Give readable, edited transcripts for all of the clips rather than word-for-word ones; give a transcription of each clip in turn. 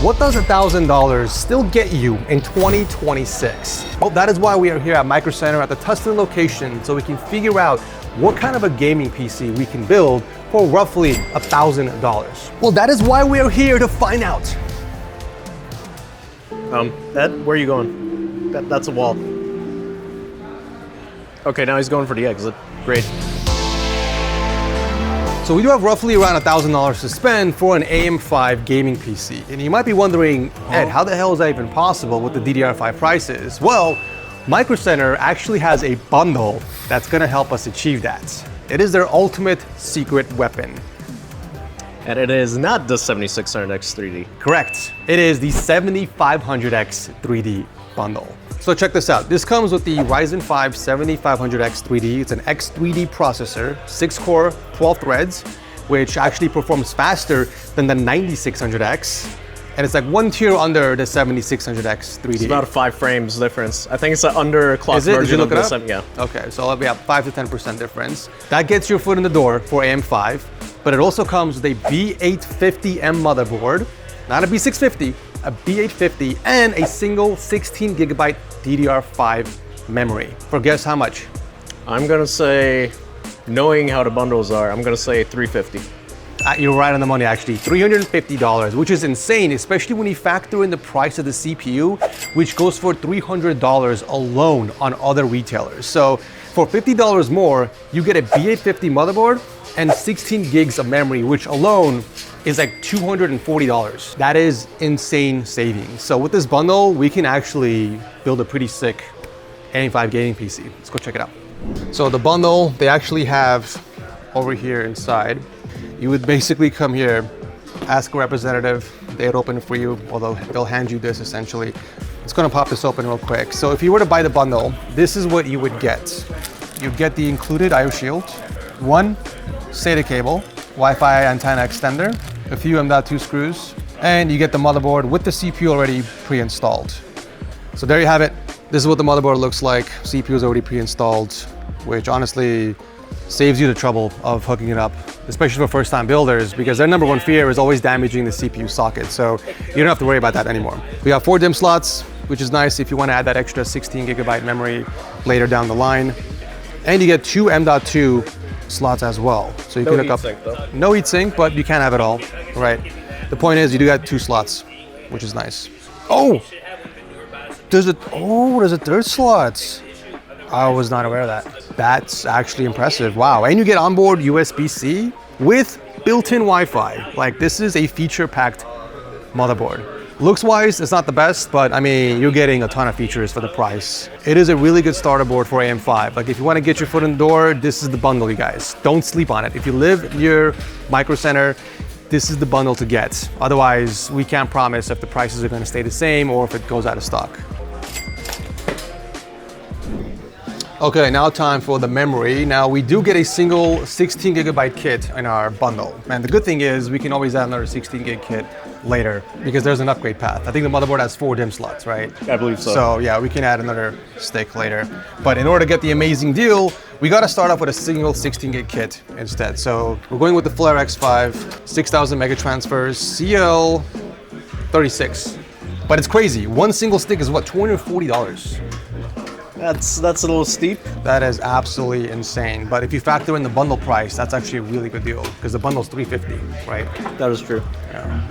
what does $1,000 still get you in 2026? Well, that is why we are here at Micro Center at the Tustin location, so we can figure out what kind of a gaming PC we can build for roughly $1,000. Well, that is why we are here to find out. Ed, where are you going? That's a wall. Okay, now he's going for the exit. Great. So we do have roughly around $1,000 to spend for an AM5 gaming PC. And you might be wondering, Ed, how the hell is that even possible with the DDR5 prices? Well, Micro Center actually has a bundle that's gonna help us achieve that. It is their ultimate secret weapon. And it is not the 7600X 3D. Correct. It is the 7500X 3D bundle. So check this out. This comes with the Ryzen 5 7500X 3D. It's an X3D processor, 6-core, 12 threads, which actually performs faster than the 9600X. And it's like one tier under the 7600X 3D. It's about 5 frames difference. I think it's an underclocked version of the 7, yeah. Okay, so we have 5 to 10% difference. That gets your foot in the door for AM5, but it also comes with a B850M motherboard, not a B650, a B850, and a single 16 gigabyte DDR5 memory. For guess how much? I'm gonna say, knowing how the bundles are, I'm gonna say $350. You're right on the money, actually. $350, which is insane, especially when you factor in the price of the CPU, which goes for $300 alone on other retailers. So for $50 more, you get a B850 motherboard and 16 gigs of memory, which alone is like $240. That is insane savings. So with this bundle, we can actually build a pretty sick AM5 gaming PC. Let's go check it out. So the bundle, they actually have over here inside. You would basically come here, ask a representative, they'd open it for you, although they'll hand you this essentially. It's gonna pop this open real quick. So if you were to buy the bundle, this is what you would get. You'd get the included IO shield, one SATA cable, Wi-Fi antenna extender, a few M.2 screws, and you get the motherboard with the CPU already pre-installed. So there you have it. This is what the motherboard looks like. CPU is already pre-installed, which honestly saves you the trouble of hooking it up, especially for first-time builders, because their number one fear is always damaging the CPU socket. So you don't have to worry about that anymore. We got 4 DIMM slots, which is nice if you want to add that extra 16 gigabyte memory later down the line. And you get 2 M.2 slots as well. So you can hook up. No heatsink, but you can't have it all, right? The point is you do got 2 slots, which is nice. Oh! There's a third slot. I was not aware of that. That's actually impressive. Wow. And you get onboard USB-C with built-in Wi-Fi. Like, this is a feature-packed motherboard. Looks-wise, it's not the best, but I mean, you're getting a ton of features for the price. It is a really good starter board for AM5. Like, if you want to get your foot in the door, this is the bundle, you guys. Don't sleep on it. If you live near Micro Center, this is the bundle to get. Otherwise, we can't promise if the prices are going to stay the same or if it goes out of stock. Okay, now time for the memory. Now we do get a single 16 gigabyte kit in our bundle. And the good thing is we can always add another 16 gig kit later because there's an upgrade path. I think the motherboard has 4 DIMM slots, right? I believe so. So yeah, we can add another stick later. But in order to get the amazing deal, we got to start off with a single 16 gig kit instead. So we're going with the Flare X5, 6,000 mega transfers, CL36. But it's crazy. One single stick is what, $240? That's a little steep. That is absolutely insane. But if you factor in the bundle price, that's actually a really good deal because the bundle's $350, right? That is true. Yeah.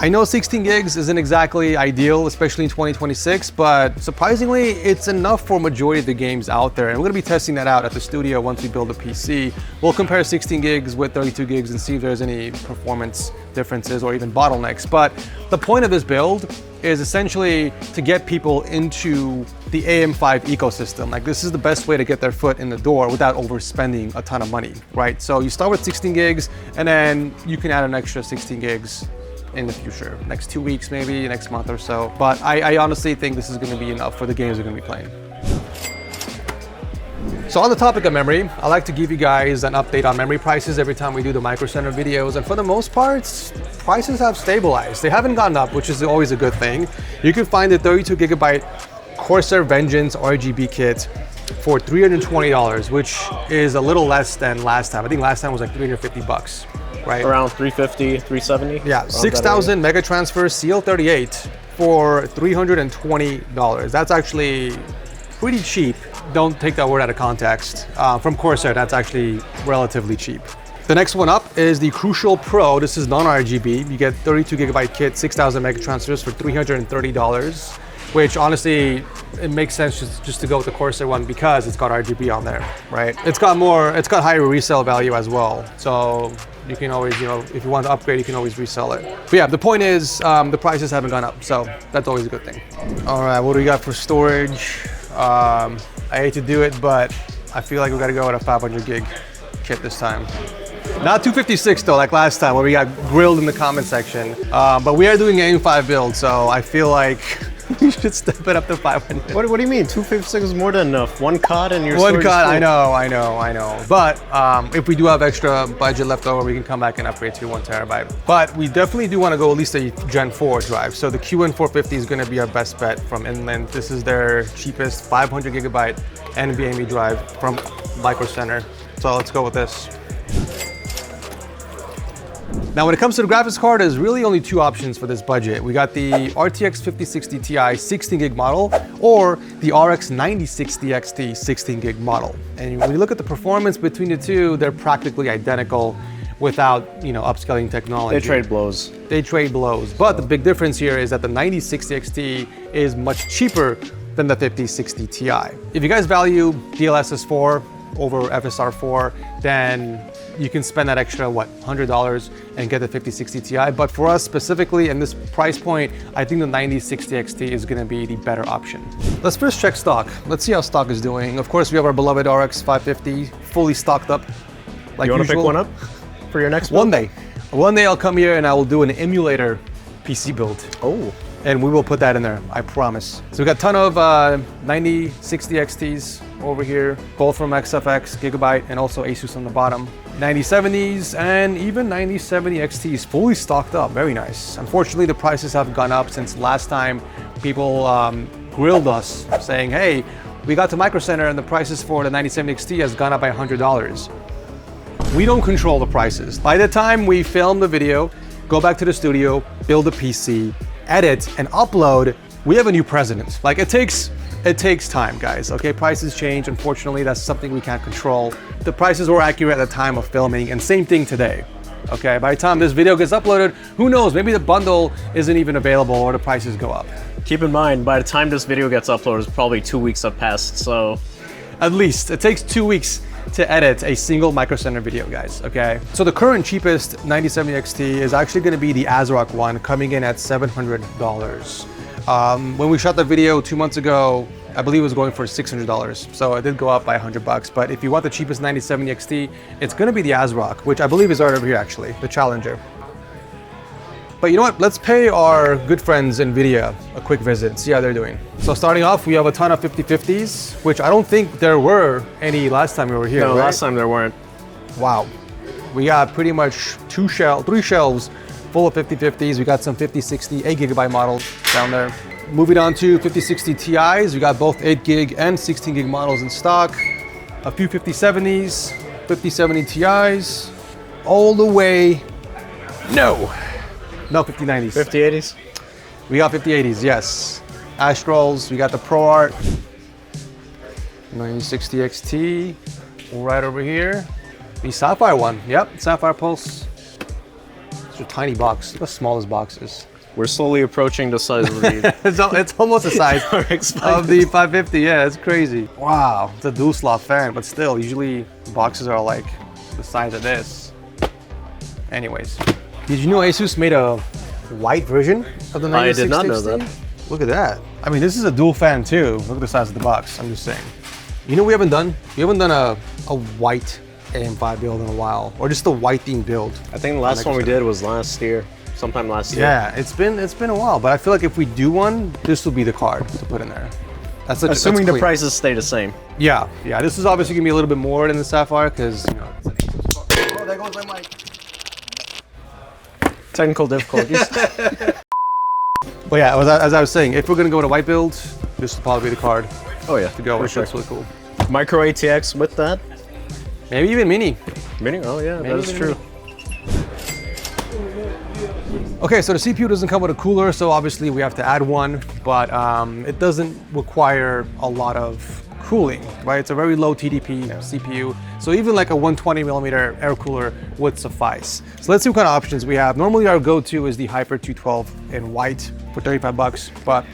I know 16 gigs isn't exactly ideal, especially in 2026, but surprisingly, it's enough for majority of the games out there. And we're gonna be testing that out at the studio once we build a PC. We'll compare 16 gigs with 32 gigs and see if there's any performance differences or even bottlenecks. But the point of this build is essentially to get people into the AM5 ecosystem. Like, this is the best way to get their foot in the door without overspending a ton of money, right? So you start with 16 gigs and then you can add an extra 16 gigs in the future, next 2 weeks, maybe next month or so. But I honestly think this is gonna be enough for the games we're gonna be playing. So on the topic of memory, I like to give you guys an update on memory prices every time we do the Micro Center videos. And for the most part, prices have stabilized. They haven't gone up, which is always a good thing. You can find the 32 gigabyte Corsair Vengeance RGB kit for $320, which is a little less than last time. I think last time was like $350. right? Around 350, 370. Yeah, 6,000 mega transfer CL38 for $320. That's actually pretty cheap. Don't take that word out of context. From Corsair, that's actually relatively cheap. The next one up is the Crucial Pro. This is non-RGB. You get 32 gigabyte kit, 6,000 mega transfers for $330, which honestly, it makes sense just to go with the Corsair one because it's got RGB on there, right? It's got higher resale value as well. So you can always, if you want to upgrade, you can always resell it. But yeah, the point is the prices haven't gone up. So that's always a good thing. All right, what do we got for storage? I hate to do it, but I feel like we got to go with a 500 gig kit this time. Not 256 though, like last time where we got grilled in the comment section. But we are doing an AM5 build, so I feel like you should step it up to 500. What do you mean? 256 is more than enough. One card and your One card, I know. But if we do have extra budget left over, we can come back and upgrade to 1 terabyte. But we definitely do want to go at least a Gen 4 drive. So the QN450 is going to be our best bet from Inland. This is their cheapest 500 gigabyte NVMe drive from Micro Center. So let's go with this. Now, when it comes to the graphics card, there's really only 2 options for this budget. We got the RTX 5060 Ti 16 gig model or the RX 9060 XT 16 gig model. And when you look at the performance between the two, they're practically identical without, upscaling technology. They trade blows. They trade blows. But the big difference here is that the 9060 XT is much cheaper than the 5060 Ti. If you guys value DLSS 4 over FSR 4, then you can spend that extra, $100 and get the 5060 Ti. But for us specifically in this price point, I think the 9060 XT is gonna be the better option. Let's first check stock. Let's see how stock is doing. Of course, we have our beloved RX 550 fully stocked up like You wanna usual. pick one up for your next build? One day I'll come here and I will do an emulator PC build. Oh. And we will put that in there, I promise. So we got a ton of 9060 XTs over here, both from XFX, Gigabyte, and also Asus on the bottom. 9070s and even 9070 XTs fully stocked up, very nice. Unfortunately, the prices have gone up since last time people grilled us saying, hey, we got to Micro Center and the prices for the 9070 XT has gone up by $100. We don't control the prices. By the time we film the video, go back to the studio, build a PC, edit and upload, we have a new president. Like it takes time, guys, okay? Prices change, unfortunately, that's something we can't control. The prices were accurate at the time of filming and same thing today, okay? By the time this video gets uploaded, who knows, maybe the bundle isn't even available or the prices go up. Keep in mind, by the time this video gets uploaded, probably 2 weeks have passed, so. At least, it takes 2 weeks to edit a single Micro Center video, guys, okay? So the current cheapest 9070 XT is actually gonna be the ASRock one, coming in at $700. When we shot the video 2 months ago, I believe it was going for $600. So it did go up by $100. But if you want the cheapest 9070 XT, it's gonna be the ASRock, which I believe is right over here actually, the Challenger. But you know what? Let's pay our good friends NVIDIA a quick visit, see how they're doing. So starting off, we have a ton of 5050s, which I don't think there were any last time we were here, No, right? last time there weren't. Wow. We got pretty much 3 shelves full of 5050s. We got some 5060 8 gigabyte models down there. Moving on to 5060 Ti's, we got both 8 gig and 16 gig models in stock. A few 5070s, 5070 Ti's, all the way, no 5090s. 5080s? We got 5080s, yes. Astrals, we got the ProArt, 9060 XT, right over here. The Sapphire one, yep, Sapphire Pulse. It's a tiny box, the smallest boxes. We're slowly approaching the size of the It's almost the size RX of the 550, yeah, it's crazy. Wow, it's a dual slot fan, but still, usually boxes are like the size of this. Anyways, did you know Asus made a white version of the 9060 I did not know XT? that. Look at that. I mean, this is a dual fan too. Look at the size of the box, I'm just saying. You know what we haven't done? We haven't done a white AM5 build in a while, or just a white themed build. I think the last one we did was last year, sometime last year. Yeah, it's been a while, but I feel like if we do one, this will be the card to put in there. Assuming the prices stay the same. Yeah, this is obviously gonna be a little bit more than the Sapphire because it's an Asus card. Oh, there goes my mic. Technical difficulties. But yeah, as I was saying, if we're gonna go with a white build, this will probably be the card Oh yeah, to go with. sure. That's really cool. Micro ATX with that? Maybe even mini. Mini? Oh yeah, Maybe that is even true. mini. Okay, so the CPU doesn't come with a cooler, so obviously we have to add one, but it doesn't require a lot of cooling, right? It's a very low TDP CPU, so even like a 120mm air cooler would suffice. So let's see what kind of options we have. Normally our go-to is the Hyper 212 in white for 35 bucks, but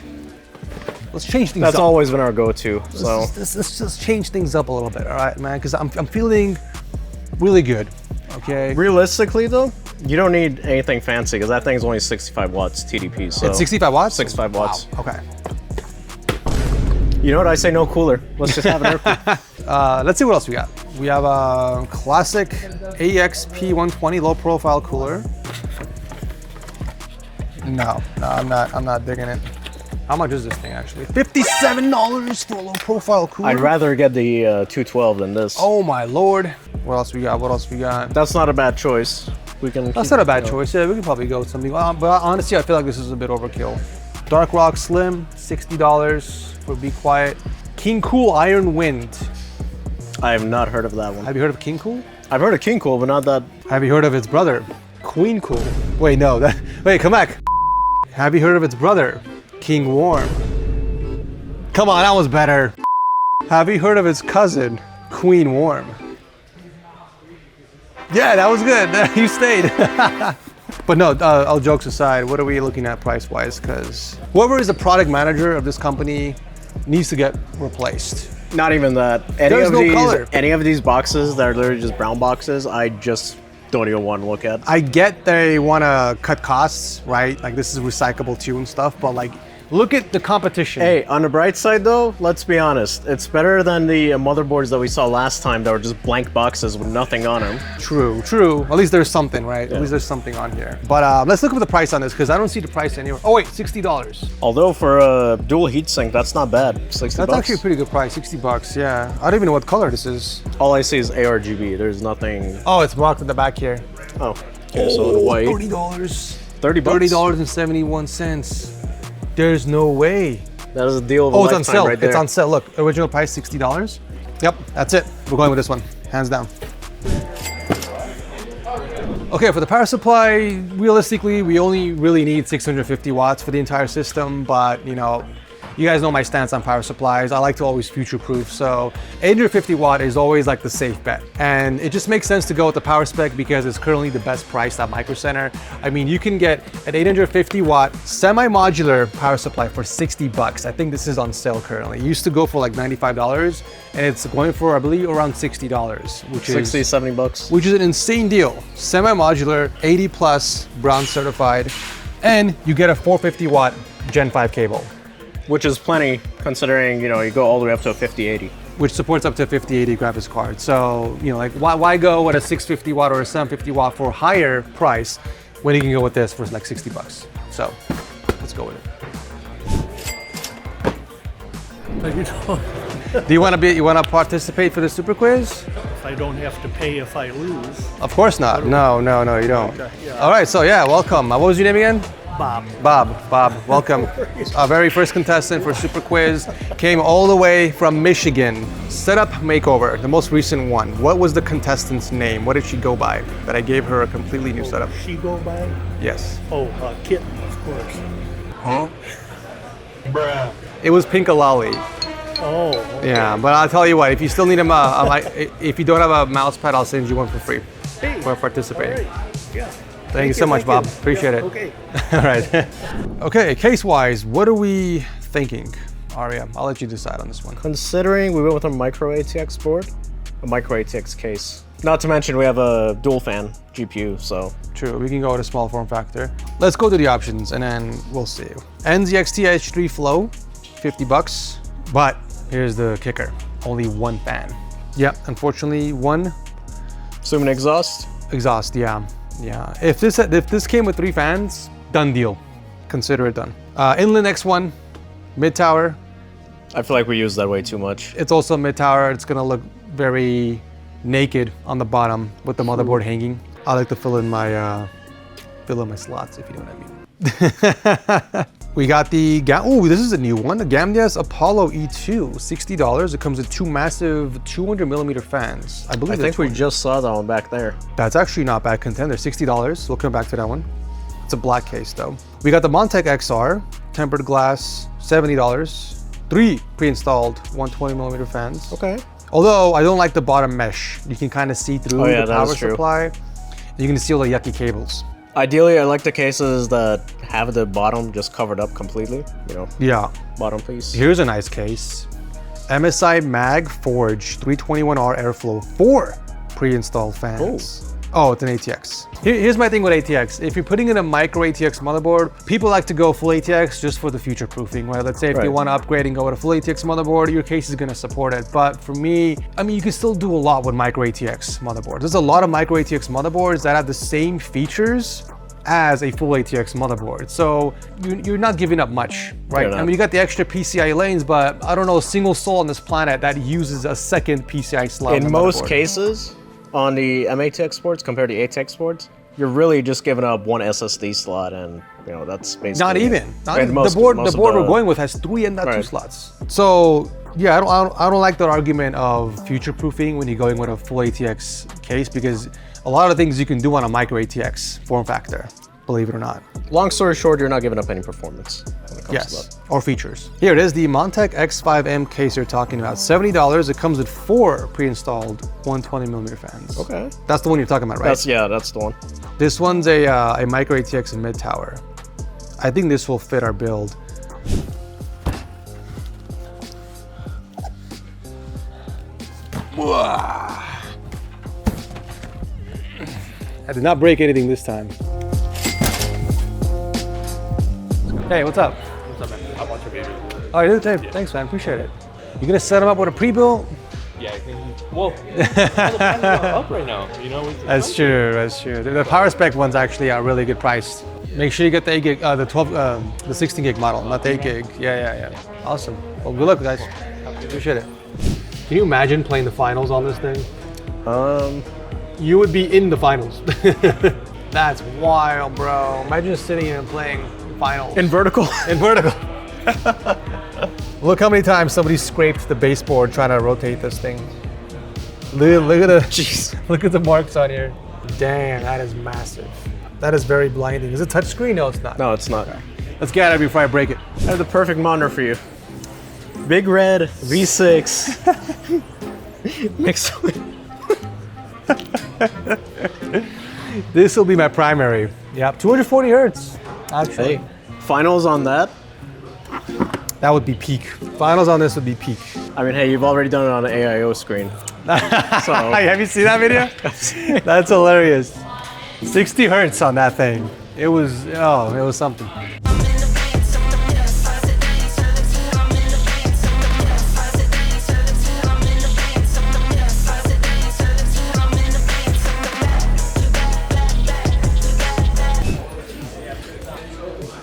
let's change things up. That's always been our go-to, so. Let's just change things up a little bit, all right, man? Because I'm feeling really good, okay? Realistically though, you don't need anything fancy because that thing's only 65 watts TDP, so. It's 65 watts? 65 watts. Wow, okay. You know what, I say no cooler. Let's just have an air cooler. Let's see what else we got. We have a classic AXP120 low profile cooler. No, I'm not digging it. How much is this thing actually? $57 for a low profile cooler? I'd rather get the 212 than this. Oh my Lord. What else we got? What else we got? That's not a bad choice. We can. That's not a bad choice. Yeah, we can probably go with something. But honestly, I feel like this is a bit overkill. Dark Rock Slim, $60 for Be Quiet. King Cool Iron Wind. I have not heard of that one. Have you heard of King Cool? I've heard of King Cool, but not that. Have you heard of its brother, Queen Cool? Wait, no. Wait, come back. Have you heard of its brother, King Warm? Come on, that was better. Have you heard of its cousin, Queen Warm? Yeah, that was good. You stayed. But no, all jokes aside, what are we looking at price-wise? Because whoever is the product manager of this company needs to get replaced. Not even that. There's no color. Any of these boxes that are literally just brown boxes, I just don't even want to look at. I get they want to cut costs, right? Like this is recyclable too and stuff, but like, look at the competition. Hey, on the bright side though, let's be honest. It's better than the motherboards that we saw last time that were just blank boxes with nothing on them. True, true. At least there's something, right? Yeah. At least there's something on here. But let's look at the price on this because I don't see the price anywhere. Oh wait, $60. Although for a dual heatsink, that's not bad. 60 That's bucks. actually a pretty good price, $60, yeah. I don't even know what color this is. All I see is ARGB. There's nothing. Oh, it's marked at the back here. Oh, okay, so in white. $30. 30 bucks? $30.71. There's no way. That is a deal of a lifetime. It's on sale. right there. It's on sale. Look, original price $60. Yep, that's it. We're going with this one, hands down. Okay, for the power supply, realistically, we only really need 650 watts for the entire system, but you know, you guys know my stance on power supplies. I like to always future-proof, so 850 watt is always like the safe bet. And it just makes sense to go with the power spec because it's currently the best priced at Micro Center. I mean, you can get an 850 watt semi-modular power supply for 60 bucks. I think this is on sale currently. It used to go for like $95 and it's going for, I believe, around $60, which 60, 70 bucks. Which is an insane deal. Semi-modular, 80 plus, brown certified, and you get a 450 watt Gen 5 cable. Which is plenty, considering, you know, you go all the way up to a 5080. Which supports up to a 5080 graphics card. So, you know, like why go with a 650 watt or a 750 watt for a higher price when you can go with this for like 60 bucks. So, let's go with it. Do you want to participate for the super quiz? If I don't have to pay if I lose. Of course not. No, you don't. Okay, yeah. All right, so yeah, welcome. What was your name again? Bob, welcome. Our very first contestant for Super Quiz came all the way from Michigan. Setup Makeover, the most recent one. What was the contestant's name? What did she go by? That I gave her a completely new setup. She go by? Yes. Oh, Kitten, of course. Huh? Bruh. It was Pinkalali. Oh. Okay. Yeah, but I'll tell you what. If you still need if you don't have a mouse pad, I'll send you one for free for participating. All right. Yeah. Thank you so much, Bob. Appreciate it. Okay. All right. Okay, case-wise, what are we thinking? Aria, I'll let you decide on this one. Considering we went with a micro ATX board, a micro ATX case. Not to mention we have a dual fan GPU, so. True, we can go with a small form factor. Let's go to the options and then we'll see. NZXT H3 Flow, 50 bucks. But here's the kicker, only one fan. Yep, unfortunately, one. Assuming exhaust? Exhaust, yeah. Yeah, if this came with 3 fans, done deal. Consider it done. Inland X1, mid tower. I feel like we use that way too much. It's also mid tower. It's gonna look very naked on the bottom with the motherboard hanging. I like to fill in my slots, if you know what I mean. We got the this is a new one, the Gamdias Apollo E2, $60. It comes with 2 massive 200mm fans. I believe. I think we just saw that one back there. That's actually not bad contender, $60. We'll come back to that one. It's a black case though. We got the Montech XR, tempered glass, $70. 3 pre-installed 120mm fans. Okay. Although I don't like the bottom mesh. You can kind of see through the power supply. And you can see all the yucky cables. Ideally, I like the cases that have the bottom just covered up completely, you know. Yeah. Bottom piece. Here's a nice case. MSI Mag Forge 321R Airflow, 4 pre-installed fans. Oh, it's an ATX. Here's my thing with ATX. If you're putting in a micro ATX motherboard, people like to go full ATX just for the future proofing, right? Let's say if you want to upgrade and go with a full ATX motherboard, your case is going to support it. But for me, I mean, you can still do a lot with micro ATX motherboards. There's a lot of micro ATX motherboards that have the same features as a full ATX motherboard. So you're not giving up much, right? I mean, you got the extra PCI lanes, but I don't know a single soul on this planet that uses a second PCI slot. In most cases, on the M8X boards compared to ATX boards, you're really just giving up one SSD slot, and you know that's basically not even. The board we're going with has 3 M.2 slots. So yeah, I don't like the argument of future proofing when you're going with a full ATX case, because a lot of things you can do on a micro ATX form factor, believe it or not. Long story short, you're not giving up any performance when it comes to that. Or features. Here it is, the Montech X5M case you're talking about. $70. It comes with 4 pre-installed 120mm fans. Okay. That's the one you're talking about, right? That's the one. This one's a micro ATX in mid-tower. I think this will fit our build. I did not break anything this time. Hey, what's up? What's up, man? I want your baby. Oh, you did the tape. Thanks, man. Appreciate it. You gonna set them up with a pre-built? Yeah, I think. Well, all the prices are up right now. You know. That's true. That's true. The power spec ones actually are really good priced. Make sure you get the 8 gig, the 16 gig model, not the 8 gig. Yeah. Awesome. Well, good luck, guys. Appreciate it. Can you imagine playing the finals on this thing? You would be in the finals. That's wild, bro. Imagine sitting here and playing finals. In vertical? In vertical. Look how many times somebody scraped the baseboard trying to rotate this thing. Look at the jeez. Look at the marks on here. Damn, that is massive. That is very blinding. Is it touchscreen? No, it's not. No, it's not. Okay. Let's get out of here before I break it. I have the perfect monitor for you. Big red V6 mixed with. This will be my primary. Yep, 240 hertz. Actually, Hey, finals on that. That would be peak. Finals on this would be peak. I mean, hey, you've already done it on an AIO screen. So have you seen that video? That's hilarious. 60 hertz on that thing. It was something.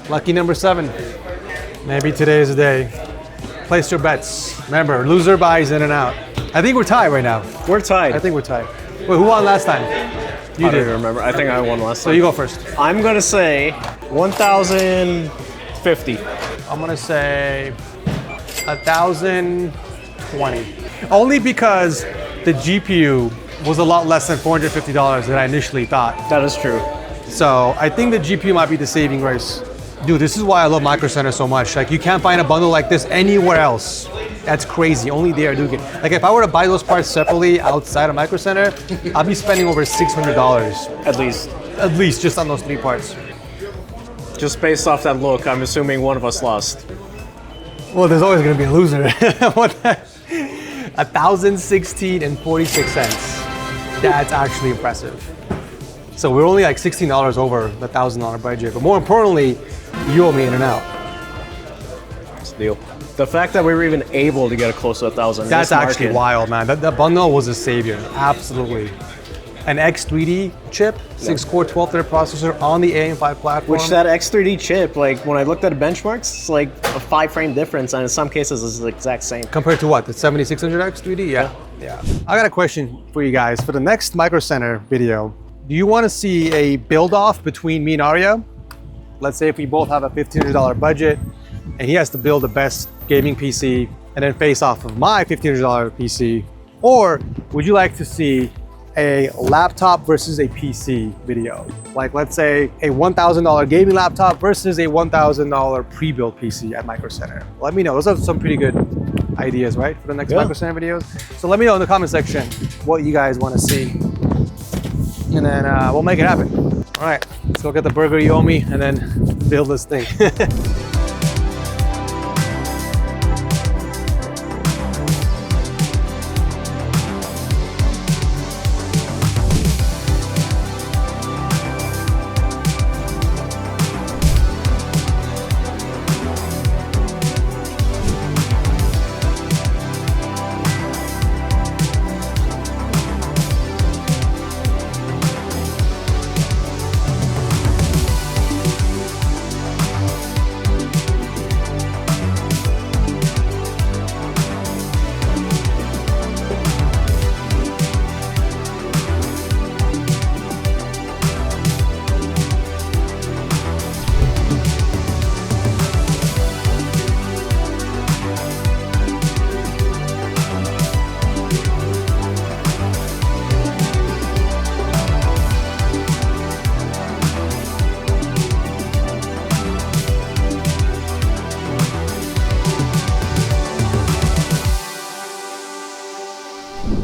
Lucky number 7. Maybe today is the day. Place your bets. Remember, loser buys in and out. I think we're tied right now. we're tied. I think we're tied. Wait, who won last time? You I did. don't remember. I think I won last So time. you go first. I'm gonna say 1,050. I'm gonna say 1,020. Only because the GPU was a lot less than $450 than I initially thought. That is true. So I think the GPU might be the saving grace. Dude, this is why I love Micro Center so much. Like, you can't find a bundle like this anywhere else. That's crazy. Only there do it. Like, if I were to buy those parts separately outside of Micro Center, I'd be spending over $600. At least. At least just on those 3 parts. Just based off that look, I'm assuming one of us lost. Well, there's always gonna be a loser. What the? 1,016 and 46 cents. That's actually impressive. So we're only like $16 over the $1,000 budget. But more importantly, you owe me in and out. That's the deal. The fact that we were even able to get close to 1,000. That's actually wild, man. That bundle was a savior. Absolutely. An X3D chip, 6-core 12-thread processor on the AM5 platform. Which that X3D chip, like when I looked at the benchmarks, it's like a 5-frame difference, and in some cases it's the exact same. Compared to what, the 7600 X3D? Yeah. I got a question for you guys. For the next Micro Center video, do you want to see a build-off between me and Arya? Let's say if we both have a $1,500 budget, and he has to build the best gaming PC, and then face off of my $1,500 PC. Or would you like to see a laptop versus a PC video. Like let's say a $1,000 gaming laptop versus a $1,000 pre-built PC at Micro Center. Let me know. Those are some pretty good ideas, right? For the next Micro Center videos. So let me know in the comment section what you guys want to see. And then we'll make it happen. All right, let's go get the burger you owe me and then build this thing.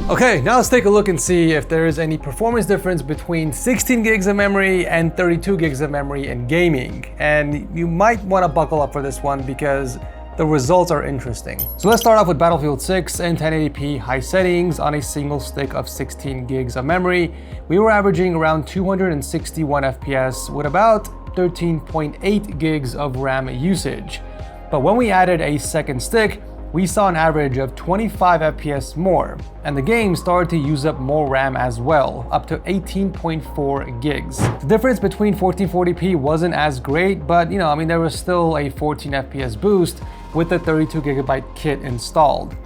Okay, now let's take a look and see if there is any performance difference between 16 gigs of memory and 32 gigs of memory in gaming. And you might want to buckle up for this one because the results are interesting. So let's start off with Battlefield 6 in 1080p high settings on a single stick of 16 gigs of memory. We were averaging around 261 FPS with about 13.8 gigs of RAM usage. But when we added a second stick, we saw an average of 25 FPS more, and the game started to use up more RAM as well, up to 18.4 gigs. The difference between 1440p wasn't as great, but there was still a 14 FPS boost with the 32GB kit installed.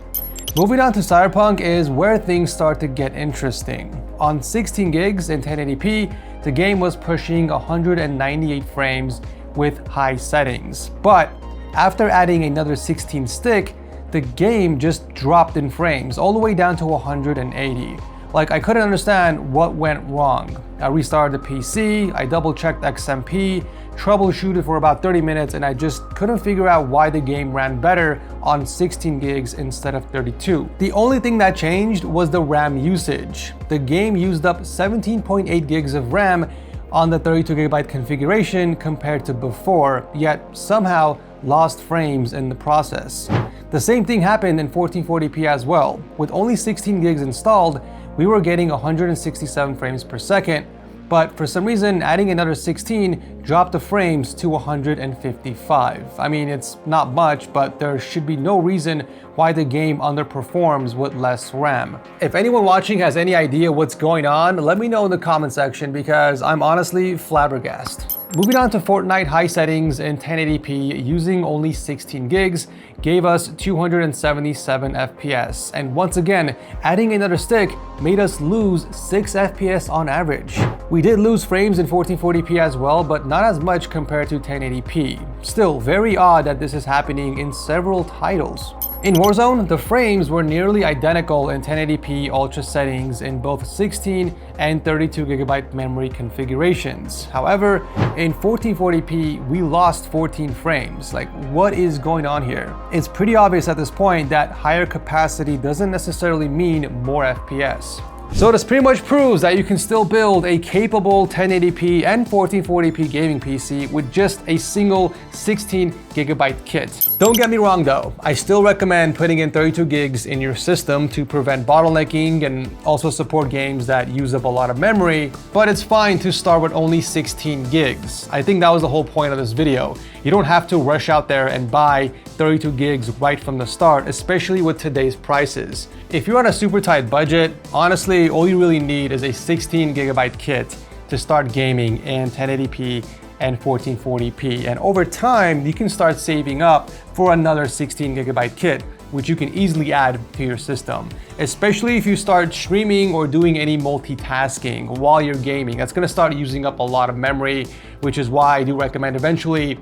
Moving on to Cyberpunk is where things start to get interesting. On 16 gigs in 1080p, the game was pushing 198 frames with high settings, but after adding another 16 stick, the game just dropped in frames all the way down to 180. Like, I couldn't understand what went wrong. I restarted the PC, I double checked XMP, troubleshooted for about 30 minutes, and I just couldn't figure out why the game ran better on 16 gigs instead of 32. The only thing that changed was the RAM usage. The game used up 17.8 gigs of RAM on the 32GB configuration compared to before, yet somehow lost frames in the process. The same thing happened in 1440p as well. With only 16 gigs installed, we were getting 167 frames per second, but for some reason adding another 16 dropped the frames to 155. I mean, it's not much, but there should be no reason why the game underperforms with less RAM. If anyone watching has any idea what's going on, let me know in the comment section because I'm honestly flabbergasted. Moving on to Fortnite high settings in 1080p using only 16 gigs gave us 277 FPS. And once again, adding another stick made us lose 6 FPS on average. We did lose frames in 1440p as well, but not as much compared to 1080p. Still very odd that this is happening in several titles. In Warzone, the frames were nearly identical in 1080p ultra settings in both 16 and 32GB memory configurations. However, in 1440p, we lost 14 frames. Like, what is going on here? It's pretty obvious at this point that higher capacity doesn't necessarily mean more FPS. So this pretty much proves that you can still build a capable 1080p and 1440p gaming PC with just a single 16GB kit. Don't get me wrong though, I still recommend putting in 32 gigs in your system to prevent bottlenecking and also support games that use up a lot of memory, but it's fine to start with only 16 gigs. I think that was the whole point of this video. You don't have to rush out there and buy 32 gigs right from the start, especially with today's prices. If you're on a super tight budget, honestly, all you really need is a 16GB kit to start gaming in 1080p and 1440p. And over time, you can start saving up for another 16GB kit, which you can easily add to your system. Especially if you start streaming or doing any multitasking while you're gaming. That's gonna start using up a lot of memory, which is why I do recommend eventually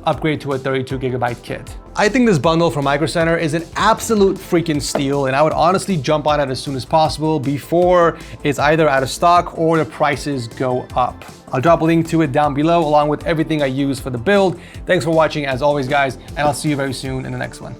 upgrade to a 32GB kit. I think this bundle from Micro Center is an absolute freaking steal, and I would honestly jump on it as soon as possible before it's either out of stock or the prices go up. I'll drop a link to it down below along with everything I use for the build. Thanks for watching as always, guys, and I'll see you very soon in the next one.